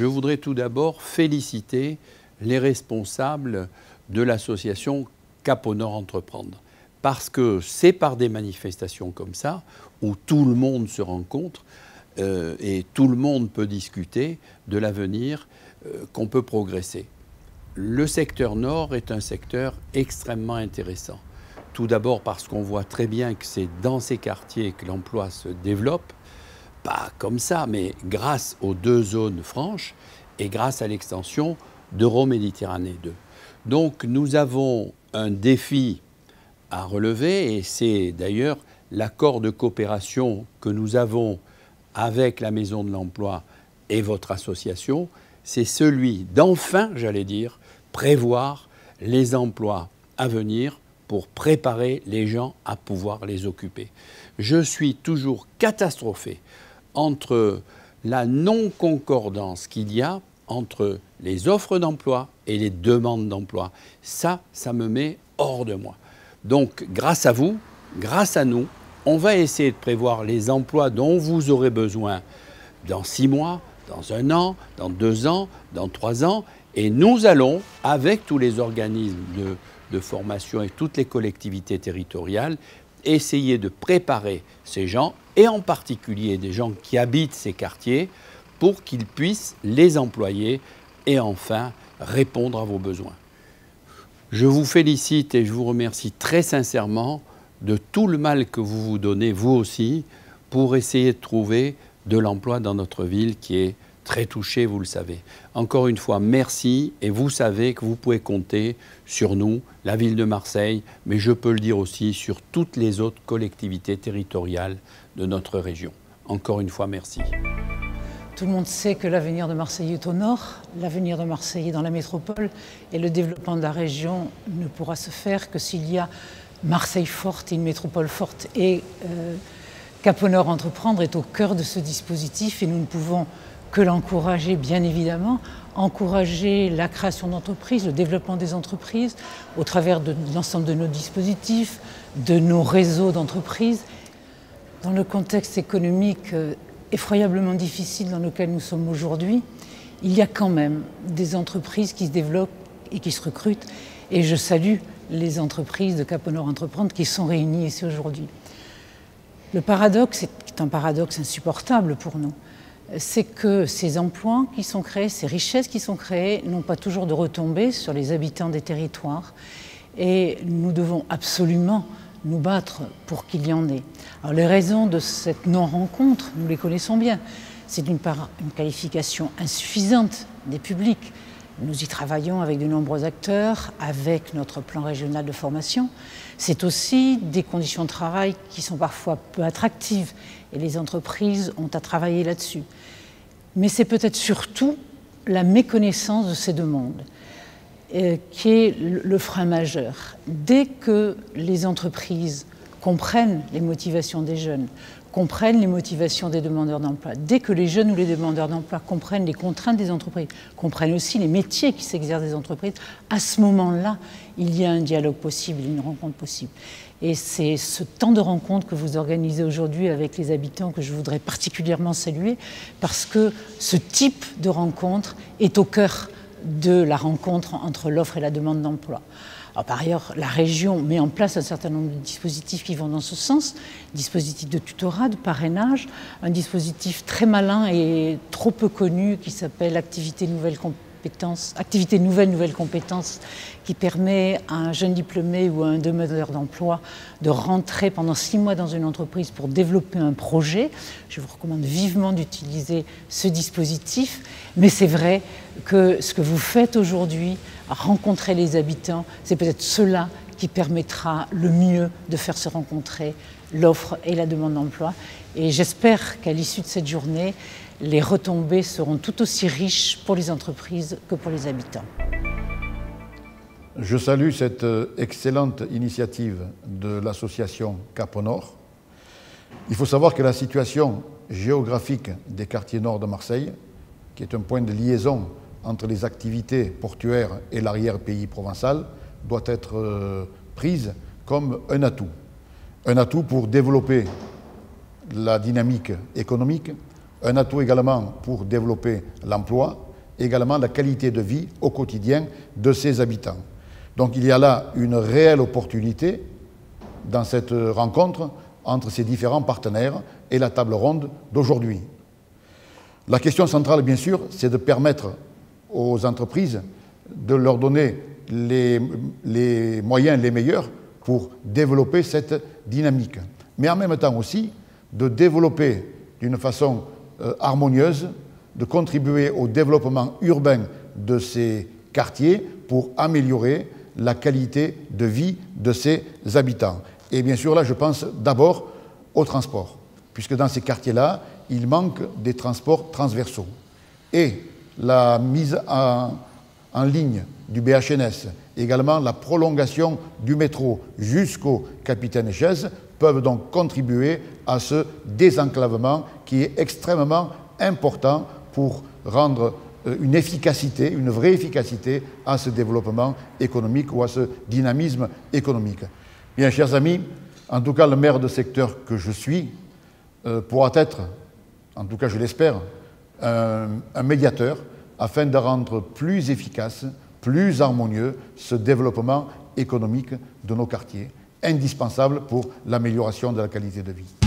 je voudrais tout d'abord féliciter les responsables de l'association Cap au Nord Entreprendre. Parce que c'est par des manifestations comme ça, où tout le monde se rencontre et tout le monde peut discuter de l'avenir, qu'on peut progresser. Le secteur Nord est un secteur extrêmement intéressant. Tout d'abord parce qu'on voit très bien que c'est dans ces quartiers que l'emploi se développe, pas comme ça, mais grâce aux 2 zones franches et grâce à l'extension d'Euroméditerranée 2. Donc nous avons un défi à relever et c'est d'ailleurs l'accord de coopération que nous avons avec la Maison de l'Emploi et votre association, c'est celui d'enfin, j'allais dire, prévoir les emplois à venir pour préparer les gens à pouvoir les occuper. Je suis toujours catastrophé entre la non-concordance qu'il y a entre les offres d'emploi et les demandes d'emploi. Ça me met hors de moi. Donc, grâce à vous, grâce à nous, on va essayer de prévoir les emplois dont vous aurez besoin dans 6 mois, dans 1 an, dans 2 ans, dans 3 ans. Et nous allons, avec tous les organismes de formation et toutes les collectivités territoriales, essayer de préparer ces gens, et en particulier des gens qui habitent ces quartiers, pour qu'ils puissent les employer et enfin répondre à vos besoins. Je vous félicite et je vous remercie très sincèrement de tout le mal que vous vous donnez, vous aussi, pour essayer de trouver de l'emploi dans notre ville qui est très touchée, vous le savez. Encore une fois, merci, et vous savez que vous pouvez compter sur nous, la ville de Marseille, mais je peux le dire aussi sur toutes les autres collectivités territoriales de notre région. Encore une fois, merci. Tout le monde sait que l'avenir de Marseille est au nord, l'avenir de Marseille est dans la métropole, et le développement de la région ne pourra se faire que s'il y a Marseille forte et une métropole forte. Et Cap au Nord Entreprendre est au cœur de ce dispositif et nous ne pouvons que l'encourager, bien évidemment, encourager la création d'entreprises, le développement des entreprises au travers de l'ensemble de nos dispositifs, de nos réseaux d'entreprises. Dans le contexte économique effroyablement difficile dans lequel nous sommes aujourd'hui, il y a quand même des entreprises qui se développent et qui se recrutent. Et je salue les entreprises de Cap au Nord Entreprendre qui sont réunies ici aujourd'hui. Le paradoxe, c'est un paradoxe insupportable pour nous, c'est que ces emplois qui sont créés, ces richesses qui sont créées, n'ont pas toujours de retombées sur les habitants des territoires. Et nous devons absolument nous battre pour qu'il y en ait. Alors les raisons de cette non-rencontre, nous les connaissons bien. C'est d'une part une qualification insuffisante des publics. Nous y travaillons avec de nombreux acteurs, avec notre plan régional de formation. C'est aussi des conditions de travail qui sont parfois peu attractives et les entreprises ont à travailler là-dessus. Mais c'est peut-être surtout la méconnaissance de ces demandes qui est le frein majeur. Dès que les entreprises comprennent les motivations des jeunes, comprennent les motivations des demandeurs d'emploi, dès que les jeunes ou les demandeurs d'emploi comprennent les contraintes des entreprises, comprennent aussi les métiers qui s'exercent des entreprises, à ce moment-là, il y a un dialogue possible, une rencontre possible. Et c'est ce temps de rencontre que vous organisez aujourd'hui avec les habitants que je voudrais particulièrement saluer, parce que ce type de rencontre est au cœur de la rencontre entre l'offre et la demande d'emploi. Alors, par ailleurs, la région met en place un certain nombre de dispositifs qui vont dans ce sens, dispositifs de tutorat, de parrainage, un dispositif très malin et trop peu connu qui s'appelle Activité Nouvelles Compétences, Activité Nouvelles Compétences, qui permet à un jeune diplômé ou à un demandeur d'emploi de rentrer pendant 6 mois dans une entreprise pour développer un projet. Je vous recommande vivement d'utiliser ce dispositif, mais c'est vrai que ce que vous faites aujourd'hui, rencontrer les habitants, c'est peut-être cela qui permettra le mieux de faire se rencontrer l'offre et la demande d'emploi. Et j'espère qu'à l'issue de cette journée, les retombées seront tout aussi riches pour les entreprises que pour les habitants. Je salue cette excellente initiative de l'association Cap au Nord. Il faut savoir que la situation géographique des quartiers nord de Marseille, qui est un point de liaison entre les activités portuaires et l'arrière-pays provençal, doit être prise comme un atout. Un atout pour développer la dynamique économique, un atout également pour développer l'emploi, également la qualité de vie au quotidien de ses habitants. Donc il y a là une réelle opportunité dans cette rencontre entre ces différents partenaires et la table ronde d'aujourd'hui. La question centrale, bien sûr, c'est de permettre aux entreprises de leur donner les moyens les meilleurs pour développer cette dynamique. Mais en même temps aussi, de développer d'une façon harmonieuse, de contribuer au développement urbain de ces quartiers pour améliorer la qualité de vie de ses habitants. Et bien sûr, là, je pense d'abord au transport, puisque dans ces quartiers-là, il manque des transports transversaux. Et la mise en ligne du BHNS, également la prolongation du métro jusqu'au Capitaine-Chaise, peuvent donc contribuer à ce désenclavement qui est extrêmement important pour rendre une efficacité, une vraie efficacité à ce développement économique ou à ce dynamisme économique. Bien, chers amis, en tout cas, le maire de secteur que je suis pourra être, en tout cas je l'espère, un médiateur afin de rendre plus efficace, plus harmonieux ce développement économique de nos quartiers, indispensable pour l'amélioration de la qualité de vie.